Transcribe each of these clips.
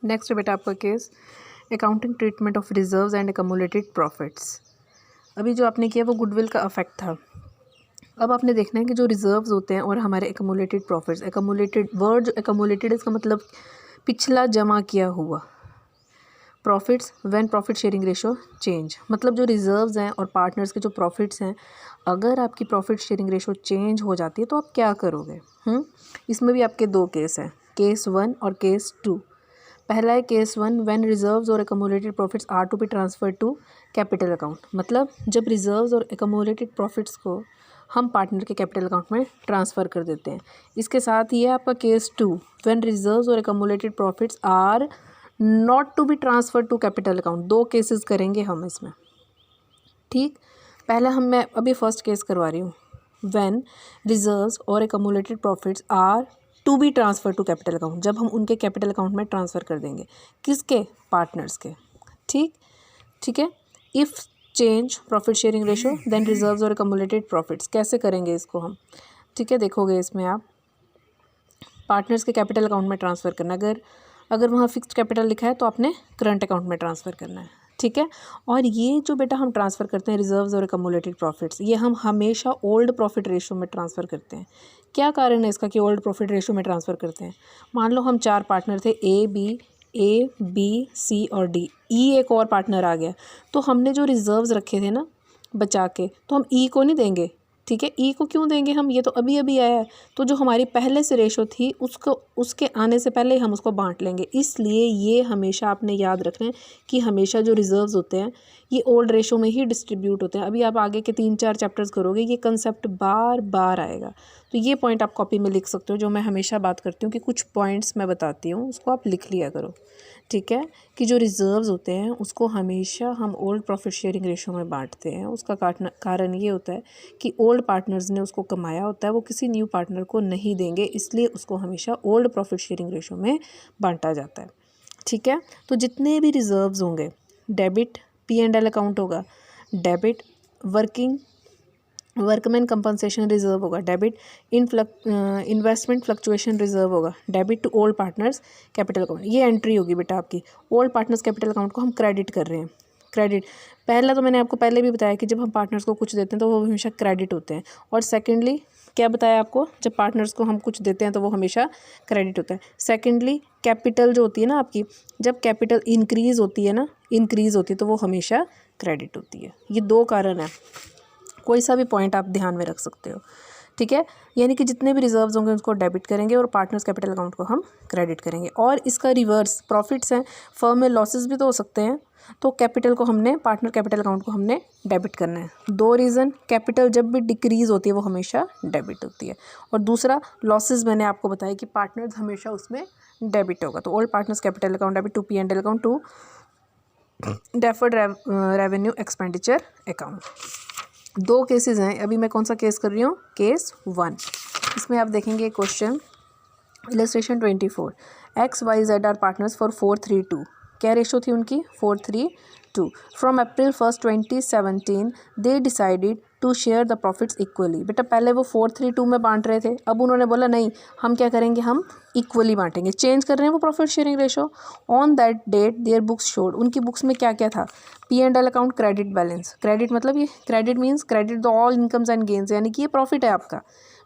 Next बेटा आपका case accounting treatment of reserves and accumulated profits. अभी जो आपने किया वो गुडविल का अफेक्ट था। अब आपने देखना है कि जो रिजर्व्स होते हैं और हमारे एकमुलेटेड प्रॉफिट्स, एकमुलेटेड वर्ड जो एकमुलेटेड इसका मतलब पिछला जमा किया हुआ, profits when profit sharing ratio change, मतलब जो रिजर्व्स हैं और पार्टनर्स के जो प्रॉफिट्स हैं, अगर आपकी प्रॉफिट शेयरिंग रेशो चेंज हो जाती है तो आप क्या करोगे। इसमें भी आपके दो केस हैं, केस 1 और केस 2। पहला है केस 1, व्हेन रिजर्व्स और accumulated profits are to be transferred to capital account, मतलब जब रिजर्व्स और एकमुलेटेड प्रॉफिट्स को हम पार्टनर के कैपिटल अकाउंट में ट्रांसफ़र कर देते हैं। इसके साथ ही है आपका केस 2, व्हेन रिजर्व्स और accumulated profits are not to be transfer to capital account. दो केसेस करेंगे हम इसमें, ठीक। पहला मैं अभी फर्स्ट केस करवा रही हूँ, व्हेन रिजर्व्स और accumulated profits are to be transfer to capital account, जब हम उनके कैपिटल अकाउंट में ट्रांसफ़र कर देंगे, किसके, पार्टनर्स के, ठीक है। If change profit sharing ratio then reserves और एकमुलेटेड प्रॉफिट्स, कैसे करेंगे इसको हम, ठीक है। देखोगे इसमें आप पार्टनर्स के कैपिटल अकाउंट में ट्रांसफ़र करना, अगर वहाँ फिक्स्ड कैपिटल लिखा है तो आपने करंट अकाउंट में ट्रांसफ़र करना है, ठीक है। और ये जो बेटा हम ट्रांसफ़र करते हैं रिजर्व्स और एकमुलेटेड प्रॉफिट्स, ये हम हमेशा ओल्ड प्रॉफिट रेशो में ट्रांसफ़र करते हैं। क्या कारण है इसका कि ओल्ड प्रॉफिट रेशो में ट्रांसफ़र करते हैं। मान लो हम 4 पार्टनर थे, ए बी सी और डी, ई एक और पार्टनर आ गया, तो हमने जो रिजर्व्स रखे थे ना बचा के, तो हम ई को नहीं देंगे, ठीक है। ई को क्यों देंगे हम, ये तो अभी अभी आया है, तो जो हमारी पहले से रेशो थी उसके आने से पहले ही हम उसको बांट लेंगे। इसलिए ये हमेशा आपने याद रखना है कि हमेशा जो रिजर्व्स होते हैं ये ओल्ड रेशो में ही डिस्ट्रीब्यूट होते हैं। अभी आप आगे के 3-4 चैप्टर्स करोगे, ये कंसेप्ट बार बार आएगा, तो ये पॉइंट आप कॉपी में लिख सकते हो। जो मैं हमेशा बात करती हूँ कि कुछ पॉइंट्स मैं बताती हूँ उसको आप लिख लिया करो, ठीक है। कि जो रिजर्व्स होते हैं उसको हमेशा हम ओल्ड प्रॉफिट शेयरिंग रेशो में बांटते हैं। उसका कारण ये होता है कि ओल्ड पार्टनर्स ने उसको कमाया होता है, वो किसी न्यू पार्टनर को नहीं देंगे, इसलिए उसको हमेशा ओल्ड प्रॉफिट शेयरिंग रेशो में बांटा जाता है, ठीक है। तो जितने भी रिजर्व्स होंगे, डेबिट P&L अकाउंट होगा, डेबिट वर्कमैन कंपनसेशन रिजर्व होगा, डेबिट इन्वेस्टमेंट फ्लक्चुएशन रिजर्व होगा, debit to old partners capital account. ये एंट्री होगी बेटा आपकी। ओल्ड पार्टनर्स कैपिटल अकाउंट को हम क्रेडिट कर रहे हैं, क्रेडिट। पहला तो मैंने आपको पहले भी बताया कि जब हम पार्टनर्स को कुछ देते हैं तो वो हमेशा क्रेडिट होते हैं, और सेकेंडली क्या बताया आपको, जब पार्टनर्स को हम कुछ देते हैं तो वो हमेशा क्रेडिट होता है। सेकेंडली कैपिटल जो होती है ना आपकी, जब कैपिटल इंक्रीज़ होती है तो वो हमेशा क्रेडिट होती है। ये दो कारण है, कोई सा भी पॉइंट आप ध्यान में रख सकते हो, ठीक है। यानी कि जितने भी रिजर्व्स होंगे उसको डेबिट करेंगे और पार्टनर्स कैपिटल अकाउंट को हम क्रेडिट करेंगे। और इसका रिवर्स, प्रॉफिट्स हैं, फर्म में लॉसेस भी तो हो सकते हैं, तो कैपिटल को हमने, पार्टनर कैपिटल अकाउंट को हमने डेबिट करना है। दो रीज़न, कैपिटल जब भी डिक्रीज़ होती है वो हमेशा डेबिट होती है, और दूसरा लॉसेस मैंने आपको बताया कि पार्टनर्स हमेशा उसमें डेबिट होगा। तो old partners capital account debit to P&L account to deferred revenue expenditure account. दो केसेस हैं, अभी मैं कौन सा केस कर रही हूँ, केस 1। इसमें आप देखेंगे question illustration 24, XYZ are partners for 4:3:2। क्या रेशो थी उनकी, 4:3:2। From April 1, 2017 they decided to share the profits equally. बेटा पहले वो 4:3:2 में बांट रहे थे, अब उन्होंने बोला नहीं, हम क्या करेंगे, हम इक्वली बांटेंगे, चेंज कर रहे हैं वो profit sharing ratio. On that date their books showed, उनकी बुक्स में क्या क्या था, P&L account credit balance, credit मतलब ये credit means credit the all incomes and gains, यानी कि ये प्रॉफिट है आपका,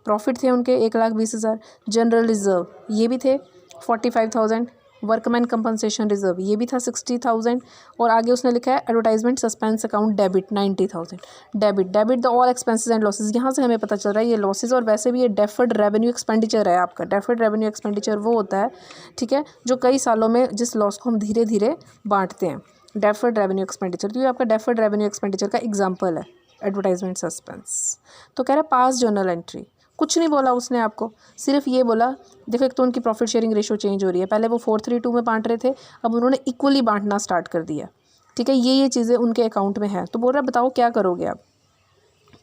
प्रॉफिट थे उनके 1,20,000। जनरल रिजर्व ये भी थे 45,000। वर्कमैन कंपनसेशन रिजर्व ये भी था 60,000, और आगे उसने लिखा है advertisement suspense account debit 90,000। Debit the all expenses and losses, यहाँ से हमें पता चल रहा है ये लॉसेस, और वैसे भी ये डेफर्ड रेवेन्यू एक्सपेंडिचर है आपका। डेफर्ड रेवेन्यू एक्सपेंडिचर वो होता है, ठीक है, जो कई सालों में जिस लॉस को हम धीरे धीरे बांटते हैं, डेफर्ड रेवेन्यू एक्सपेंडिचर। तो ये आपका डेफर्ड रेवेन्यू एक्सपेंडिचर का एग्जाम्पल है एडवर्टाइजमेंट सस्पेंस। तो कह रहा है पास जर्नल एंट्री, कुछ नहीं बोला उसने आपको, सिर्फ ये बोला देखो एक तो उनकी प्रॉफिट शेयरिंग रेशो चेंज हो रही है, पहले वो 4:3:2 में बांट रहे थे, अब उन्होंने इक्वली बांटना स्टार्ट कर दिया, ठीक है। ये चीज़ें उनके अकाउंट में है, तो बोल रहा है बताओ क्या करोगे आप।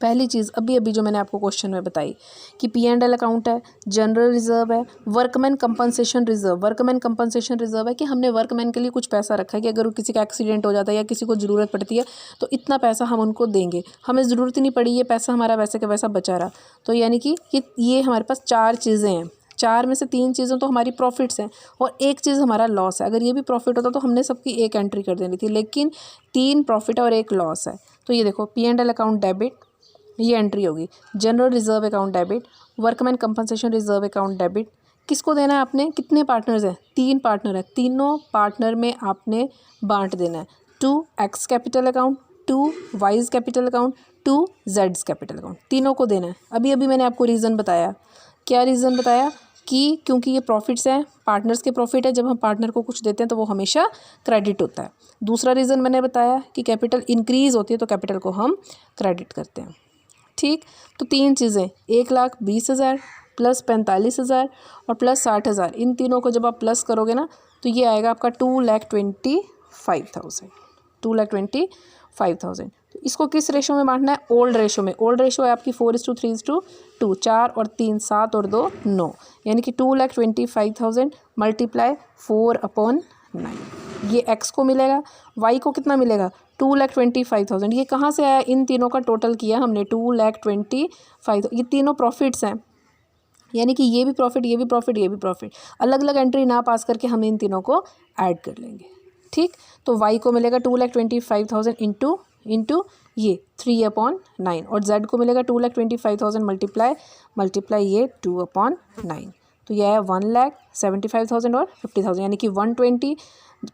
पहली चीज़ अभी जो मैंने आपको क्वेश्चन में बताई कि P&L अकाउंट है, जनरल रिजर्व है, workman compensation reserve. Workman compensation reserve है कि हमने वर्कमैन के लिए कुछ पैसा रखा है कि अगर किसी का एक्सीडेंट हो जाता है या किसी को ज़रूरत पड़ती है तो इतना पैसा हम उनको देंगे, हमें ज़रूरत ही नहीं पड़ी, ये पैसा हमारा वैसे का वैसा बचा रहा। तो यानी कि ये हमारे पास 4 चीज़ें हैं, 4 में से 3 चीज़ें तो हमारी प्रॉफिट्स हैं और एक चीज़ हमारा लॉस है। अगर ये भी प्रॉफिट होता तो हमने सबकी एक एंट्री कर देनी थी, लेकिन 3 प्रॉफिट और 1 लॉस है। तो ये देखो P&L अकाउंट डेबिट, ये एंट्री होगी। General reserve account debit, workman compensation reserve account debit. किसको देना है आपने? कितने पार्टनर्स हैं? 3 पार्टनर है, तीनों पार्टनर में आपने बांट देना है। 2 x capital account, 2 wise capital account, 2 Jades capital account, तीनों को देना है। अभी अभी मैंने आपको रीज़न बताया। क्या रीज़न बताया? कि क्योंकि ये प्रॉफिट्स हैं, पार्टनर्स के प्रॉफिट है, जब हम पार्टनर को कुछ देते हैं तो वो हमेशा क्रेडिट होता है। दूसरा रीज़न मैंने बताया कि कैपिटल इंक्रीज़ होती है तो कैपिटल को हम क्रेडिट करते हैं। ठीक, तो 3 चीज़ें, 1,20,000 प्लस 45,000 और प्लस 60,000, इन तीनों को जब आप प्लस करोगे ना तो ये आएगा आपका 2,25,000। 2,25,000। तो इसको किस रेशो में बांटना है? ओल्ड रेशो में। ओल्ड रेशो है आपकी 4:3:2, 4 और 3 7 और 2 9, यानी कि 2,25,000 मल्टीप्लाई 4/9। ये एक्स को मिलेगा, वाई को कितना मिलेगा? 2,25,000। ये कहाँ से आया? इन तीनों का टोटल किया हमने 2,25,000। ये तीनों प्रॉफिट्स हैं, यानी कि ये भी प्रॉफिट, ये भी प्रॉफिट, ये भी प्रॉफिट। अलग अलग एंट्री ना पास करके हम इन तीनों को ऐड कर लेंगे। ठीक, तो वाई को मिलेगा 2,25,000 इंटू ये 3/9 और जेड को मिलेगा 2,25,000 मल्टीप्लाई ये 2/9। तो यह है 1,75,000 और 50,000, यानी कि 120।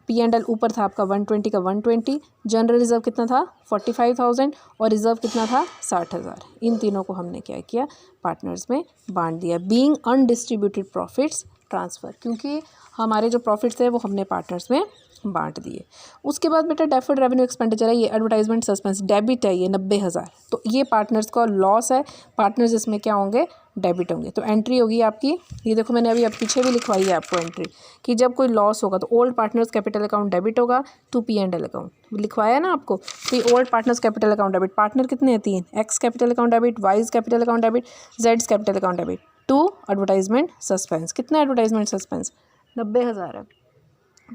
P&L ऊपर था आपका 120 का 120। जनरल रिजर्व कितना था? 45,000 और रिजर्व कितना था? 60,000। इन तीनों को हमने क्या किया? पार्टनर्स में बांट दिया। बीइंग अनडिस्ट्रीब्यूटेड प्रॉफिट्स ट्रांसफ़र, क्योंकि हमारे जो प्रॉफिट्स थे वो हमने पार्टनर्स में बांट दिए। उसके बाद बेटा डेफर्ड रेवेन्यू एक्सपेंडिचर है, ये एडवर्टाइजमेंट सस्पेंस डेबिट है, ये 90,000। तो ये पार्टनर्स का लॉस है, पार्टनर्स इसमें क्या होंगे? डेबिट होंगे। तो एंट्री होगी आपकी, ये देखो मैंने अभी पीछे भी लिखवाई है आपको एंट्री, कि जब कोई लॉस होगा तो old partners capital account debit होगा टू P&L अकाउंट, लिखवाया ना आपको। तो ये old partners capital account debit, partner कितने हैं? 3, X capital account debit, Y's capital account debit, जेड्स capital account debit, to advertisement suspense. कितना एडवर्टाइजमेंट सस्पेंस? 90,000 है।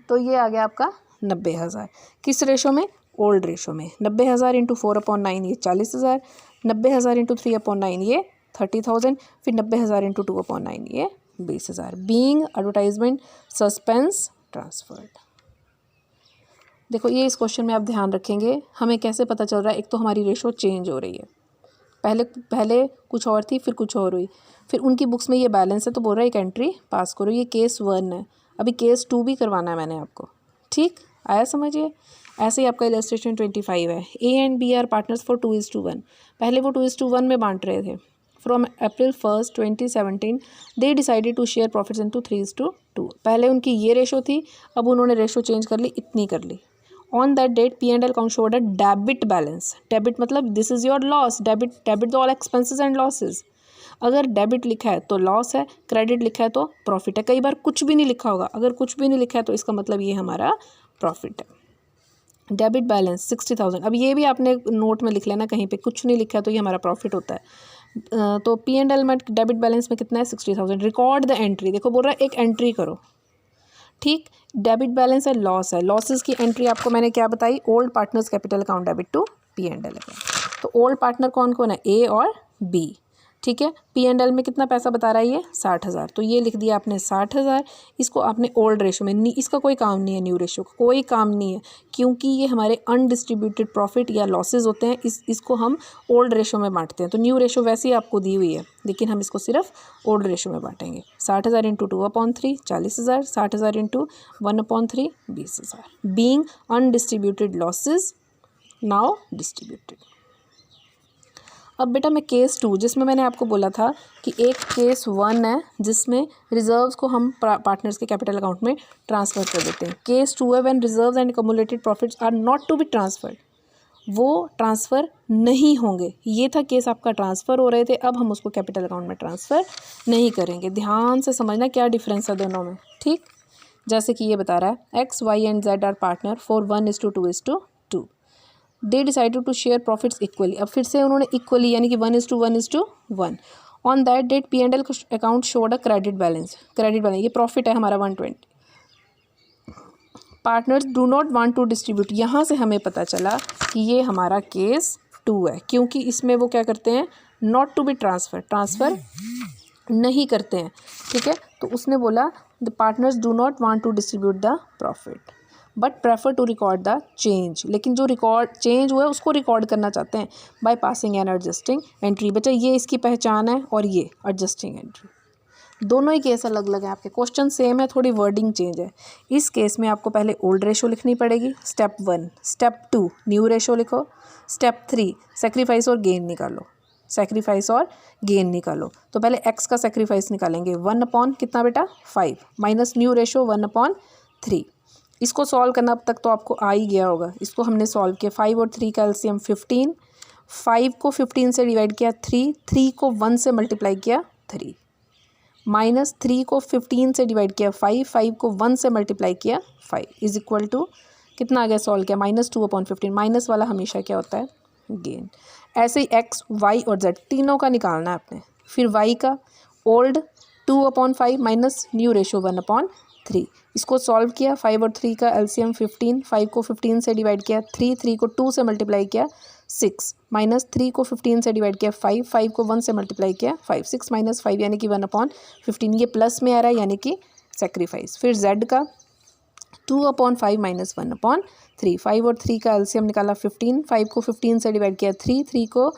तो ये आ गया आपका 90,000। किस रेशो में? ओल्ड रेशो में। 90,000 इंटू 4/9 ये 40,000, 90,000 इंटू 3/9 ये 30,000, फिर 90,000 इंटू 2/9 ये 20,000। Being advertisement suspense transferred. देखो ये इस क्वेश्चन में आप ध्यान रखेंगे, हमें कैसे पता चल रहा है? एक तो हमारी रेशो चेंज हो रही है, पहले कुछ और थी, फिर कुछ और हुई, फिर उनकी बुक्स में ये बैलेंस है तो बोल रहा है एक एंट्री पास करो। ये केस 1 है, अभी केस 2 भी करवाना है मैंने आपको। ठीक, आया समझिए? ऐसे ही आपका इलस्ट्रेशन 25 है। A and B are partners for 2:1। पहले वो 2:1 में बांट रहे थे। From April 1, 2017 they decided to share profits into 3:2। पहले उनकी ये रेशो थी, अब उन्होंने रेशो चेंज कर ली, इतनी कर ली। On that date P&L account showed a debit balance. Debit मतलब this is your loss. Debit all expenses and losses. अगर डेबिट लिखा है तो लॉस है, क्रेडिट लिखा है तो प्रॉफिट है। कई बार कुछ भी नहीं लिखा होगा, अगर कुछ भी नहीं लिखा है तो इसका मतलब ये हमारा प्रॉफिट है। Debit balance 60,000। अब ये भी आपने नोट में लिख लेना, कहीं पे कुछ नहीं लिखा है तो ये हमारा प्रॉफिट होता है। तो P&L में डेबिट बैलेंस में कितना है? 60,000। रिकॉर्ड द एंट्री, देखो बोल रहा है एक एंट्री करो। ठीक, डेबिट बैलेंस है, लॉस है, लॉसेस की एंट्री आपको मैंने क्या बताई? Old partners capital account debit to P&L account. तो ओल्ड पार्टनर कौन कौन है? ए और बी। ठीक है, P&L में कितना पैसा बता रहा है ये? 60,000। तो ये लिख दिया आपने 60,000। इसको आपने ओल्ड रेशो में, इसका कोई काम नहीं है, न्यू रेशो का कोई काम नहीं है, क्योंकि ये हमारे अनडिस्ट्रीब्यूटेड प्रॉफिट या लॉसेज होते हैं। इसको हम ओल्ड रेशो में बांटते हैं। तो न्यू रेशो वैसे ही आपको दी हुई है, लेकिन हम इसको सिर्फ ओल्ड रेशो में बांटेंगे। 60,000 into 2/3 40,000, 60,000 into 1/3 20,000। Being undistributed losses now distributed. अब बेटा मैं केस 2, जिसमें मैंने आपको बोला था कि एक केस 1 है जिसमें रिजर्व्स को हम पार्टनर्स के कैपिटल अकाउंट में ट्रांसफ़र कर देते हैं। केस 2 है when reserves and accumulated profits are not to be transferred, वो ट्रांसफ़र नहीं होंगे। ये था केस आपका, ट्रांसफ़र हो रहे थे, अब हम उसको कैपिटल अकाउंट में ट्रांसफ़र नहीं करेंगे। ध्यान से समझना क्या डिफरेंस है दोनों में। ठीक, जैसे कि ये बता रहा है X Y and Z are partner for 1:2:2। They decided to share profits equally. अब फिर से उन्होंने इक्वली, यानी कि 1:1:1। On that date P&L account showed a credit balance. ये प्रॉफिट है हमारा 120। Partners do not want to distribute. यहाँ से हमें पता चला कि ये हमारा केस 2 है, क्योंकि इसमें वो क्या करते हैं? नॉट टू बी ट्रांसफ़र नहीं करते हैं, ठीक है। तो उसने बोला the partners do not want to distribute the profit but prefer to record the change, लेकिन जो रिकॉर्ड चेंज हुआ है उसको रिकॉर्ड करना चाहते हैं by passing an adjusting entry. बच्चा ये इसकी पहचान है और ये एडजस्टिंग एंट्री, दोनों ही केस अलग अलग हैं आपके, क्वेश्चन सेम है, थोड़ी वर्डिंग चेंज है। इस केस में आपको पहले ओल्ड रेशो लिखनी पड़ेगी, स्टेप 1। स्टेप 2 न्यू रेशो लिखो। स्टेप 3 सेक्रीफाइस और गेन निकालो, सेक्रीफाइस और गेन निकालो। तो पहले एक्स का सेक्रीफाइस निकालेंगे, 1 अपॉन कितना बेटा 5 माइनस न्यू रेशो 1 अपॉन 3। इसको सॉल्व करना अब तक तो आपको आ ही गया होगा। इसको हमने सॉल्व किया, 5 और 3 का एलसीएम 15, 5 को 15 से डिवाइड किया 3 को 1 से मल्टीप्लाई किया 3, माइनस 3 को 15 से डिवाइड किया 5 को 1 से मल्टीप्लाई किया 5 इज इक्वल टू कितना आ गया सॉल्व किया -2 अपॉन 15। माइनस वाला हमेशा क्या होता है गेन। ऐसे ही एक्स वाई और जेड तीनों का निकालना है आपने। फिर वाई का old 2 upon 5 minus new ratio 1 upon 3। इसको सॉल्व किया, 5 और 3 का एलसीएम 15, 5 को 15 से डिवाइड किया 3 को 2 से मल्टीप्लाई किया 6, माइनस 3 को 15 से डिवाइड किया 5 को 1 से मल्टीप्लाई किया 5, 6 माइनस 5 यानी कि 1 अपॉन 15, ये प्लस में आ रहा है यानी कि सेक्रीफाइस। फिर जेड का 2 अपॉन 5 माइनस 1 अपॉन 3, 5 और 3 का एलसीएम निकाला 15, 5 को 15 से डिवाइड किया 3 को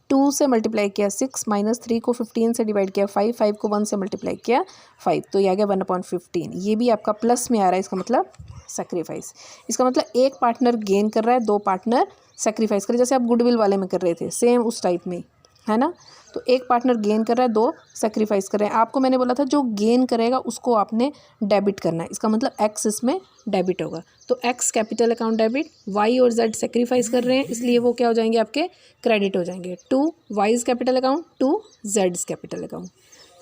2 से मल्टीप्लाई किया 6, माइनस 3 को 15 से डिवाइड किया 5 को 1 से मल्टीप्लाई किया 5, तो ये आ गया 1 अपॉन 15। ये भी आपका प्लस में आ रहा है, इसका मतलब सेक्रीफाइस। इसका मतलब एक पार्टनर गेन कर रहा है, दो पार्टनर सेक्रीफाइस कर रहे हैं, जैसे आप गुडविल वाले में कर रहे थे, सेम उस टाइप में, है ना। तो एक पार्टनर गेन कर रहा है, दो सेक्रीफाइस कर रहे हैं। आपको मैंने बोला था जो गेन करेगा उसको आपने डेबिट करना है, इसका मतलब एक्स इसमें डेबिट होगा। तो X capital account debit, Y और जेड सेक्रीफाइस कर रहे हैं इसलिए वो क्या हो जाएंगे आपके क्रेडिट हो जाएंगे to Y's capital account to जेड्स कैपिटल अकाउंट,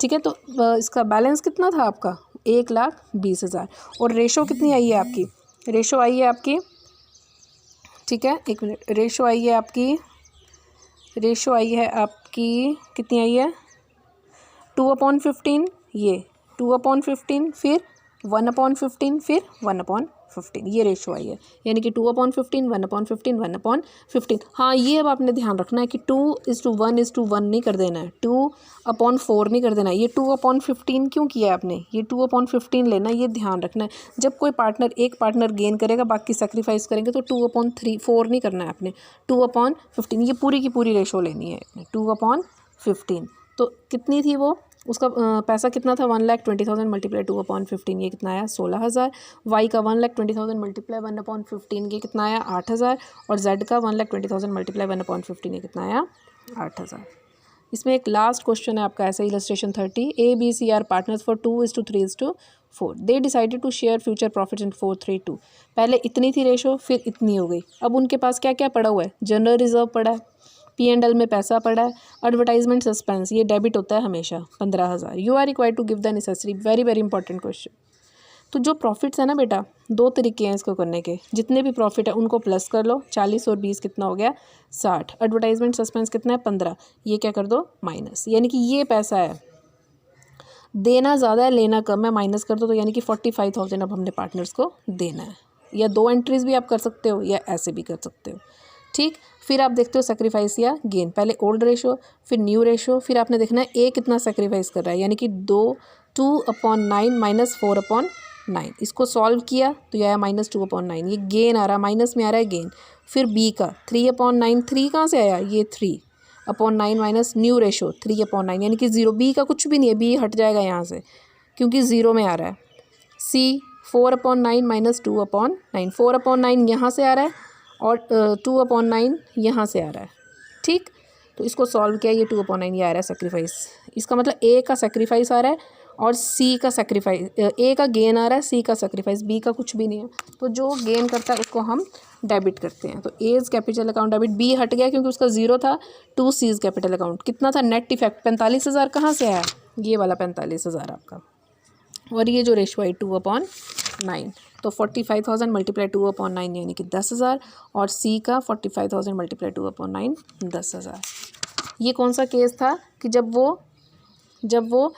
ठीक है। तो इसका बैलेंस कितना था आपका 1,20,000 और रेशो कितनी आई है आपकी, रेशो आई है आपकी, ठीक है, एक मिनट, रेशो आई है आपकी, रेशो आई है आपकी कितनी आई है 2/15, ये 2/15, फिर 1/15, फिर 1/15, ये रेशो आई है, यानी कि 2/15, 1/15, 1/15। हाँ, ये अब आपने ध्यान रखना है कि 2:1 नहीं कर देना है, 2/4 नहीं कर देना है। ये 2/15 क्यों किया है आपने, ये 2/15 लेना है, ये ध्यान रखना है। जब कोई पार्टनर एक पार्टनर गेन करेगा बाकी सेक्रीफाइस करेंगे तो 2/4 नहीं करना है आपने, 2/15, ये पूरी की पूरी रेशो लेनी है आपने 2/15। तो कितनी थी वो, उसका पैसा कितना था 1,20,000 मल्टीप्लाई 2/15, ये कितना आया 16,000। वाई का 1,20,000 मल्टीप्लाई 1/15, ये कितना आया 8,000। और जेड का 1,20,000 मल्टीप्लाई 1/15, ये कितना आया 8,000। इसमें एक लास्ट क्वेश्चन है आपका ऐसे, illustration 30, A B C are partners for 2:3:4, they decided to share future profit in 4:3:2। पहले इतनी थी रेशो, फिर इतनी हो गई। अब उनके पास क्या क्या पड़ा हुआ है, जनरल रिजर्व पड़ा है, P&L में पैसा पड़ा है, एडवर्टाइजमेंट सस्पेंस ये डेबिट होता है हमेशा 15,000। You are required to give the necessary, very very important question. तो जो प्रॉफिट्स है ना बेटा, दो तरीके हैं इसको करने के, जितने भी प्रॉफिट है उनको प्लस कर लो, 40 और 20 कितना हो गया 60। एडवर्टाइजमेंट सस्पेंस कितना है 15, ये क्या कर दो माइनस, यानी कि ये पैसा है, देना ज़्यादा है लेना कम है, माइनस कर दो, तो यानी कि 45,000 अब हमने पार्टनर्स को देना है। या दो एंट्रीज भी आप कर सकते हो या ऐसे भी कर सकते हो, ठीक। फिर आप देखते हो सेक्रीफाइस या गेन, पहले ओल्ड रेशो फिर न्यू रेशो, फिर आपने देखना है ए कितना सेक्रीफाइस कर रहा है, यानी कि 2/9 माइनस 4/9। इसको सॉल्व किया तो यह आया -2/9, ये गेन आ रहा है, माइनस में आ रहा है गेन। फिर बी का 3/9, 3 कहाँ से आया, ये 3/9 माइनस न्यू रेशो 3/9, यानी कि 0। बी का कुछ भी नहीं है, बी हट जाएगा यहाँ से क्योंकि 0 में आ रहा है। सी 4/9 माइनस 2/9, 4/9 यहाँ से आ रहा है और 2/9 यहाँ से आ रहा है, ठीक। तो इसको सॉल्व किया, ये 2/9 ये आ रहा है सेक्रीफाइस। इसका मतलब ए का सेक्रीफाइस आ रहा है और सी का सेक्रीफाइस, ए का गेन आ रहा है, सी का सेक्रीफाइस, बी का कुछ भी नहीं है। तो जो गेन करता है उसको हम डेबिट करते हैं। तो A's capital account debit, B हट गया क्योंकि उसका 0 था। 2 सीज कैपिटल अकाउंट कितना था, नेट इफेक्ट 45,000 कहाँ से आया, ये वाला 45,000 आपका। और ये जो रेशो आई 2/9, तो 45,000 मल्टीप्लाई 2/9 यानी कि 10,000, और सी का 45,000 मल्टीप्लाई 2/9 10,000। ये कौन सा केस था कि जब वो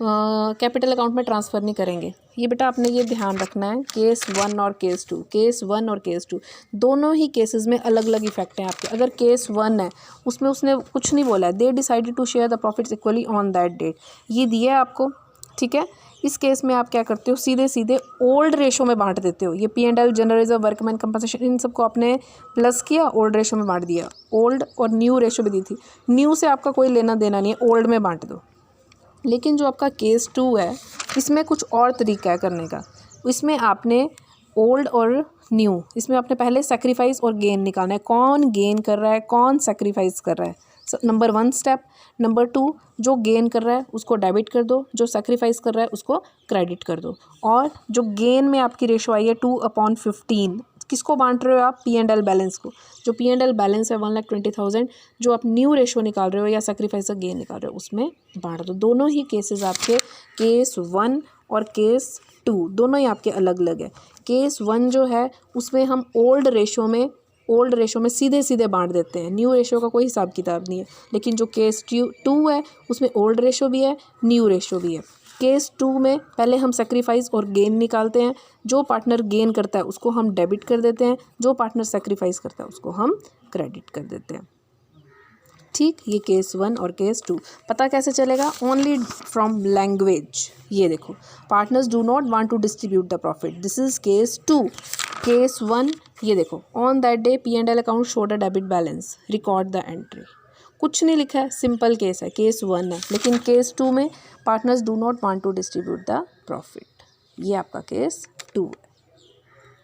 कैपिटल अकाउंट में ट्रांसफ़र नहीं करेंगे। ये बेटा आपने ये ध्यान रखना है, केस 1 और केस 2, केस 1 और केस 2 दोनों ही केसेस में अलग अलग इफेक्ट हैं आपके। अगर केस 1 है उसमें उसने कुछ नहीं बोला है, they decided to share the profits equally on that date, ये दिया है आपको, ठीक है। इस केस में आप क्या करते हो, सीधे सीधे ओल्ड रेशो में बांट देते हो। ये P&L, general reserve, workman compensation, इन सबको आपने प्लस किया, ओल्ड रेशो में बांट दिया। ओल्ड और न्यू रेशो भी दी थी, न्यू से आपका कोई लेना देना नहीं है, ओल्ड में बांट दो। लेकिन जो आपका केस 2 है इसमें कुछ और तरीका है करने का। इसमें आपने ओल्ड और न्यू, इसमें आपने पहले सेक्रीफाइस और गेन निकालना है, कौन गेन कर रहा है, कौन सेक्रीफाइस कर रहा है। Number 1 step. नंबर 2, जो गेन कर रहा है उसको डेबिट कर दो, जो सेक्रीफाइस कर रहा है उसको क्रेडिट कर दो। और जो गेन में आपकी रेशो आई है 2/15, किसको बांट रहे हो आप, P&L बैलेंस को। जो P&L बैलेंस है 1,20,000, जो आप न्यू रेशो निकाल रहे हो या सेक्रीफाइस का गेन निकाल रहे हो उसमें बांट दो। दोनों ही केसेस आपके, केस 1 और केस 2 दोनों ही आपके अलग अलग है। केस 1 जो है उसमें हम ओल्ड रेशो में सीधे सीधे बांट देते हैं, न्यू रेशो का कोई हिसाब किताब नहीं है। लेकिन जो केस 2 है उसमें ओल्ड रेशो भी है, न्यू रेशो भी है। केस 2 में पहले हम सेक्रीफाइस और गेन निकालते हैं, जो पार्टनर गेन करता है उसको हम डेबिट कर देते हैं, जो पार्टनर सेक्रीफाइस करता है उसको हम क्रेडिट कर देते हैं। ठीक, ये केस 1 और केस 2 पता कैसे चलेगा, ओनली फ्रॉम लैंग्वेज। ये देखो, partners do not want to distribute the profit, this is case 2। Case 1, ये देखो, on that day P&L account showed a debit balance, record the entry. कुछ नहीं लिखा है, सिंपल केस है, केस 1 है। लेकिन केस 2 में partners do not want to distribute the profit, ये आपका केस 2 है।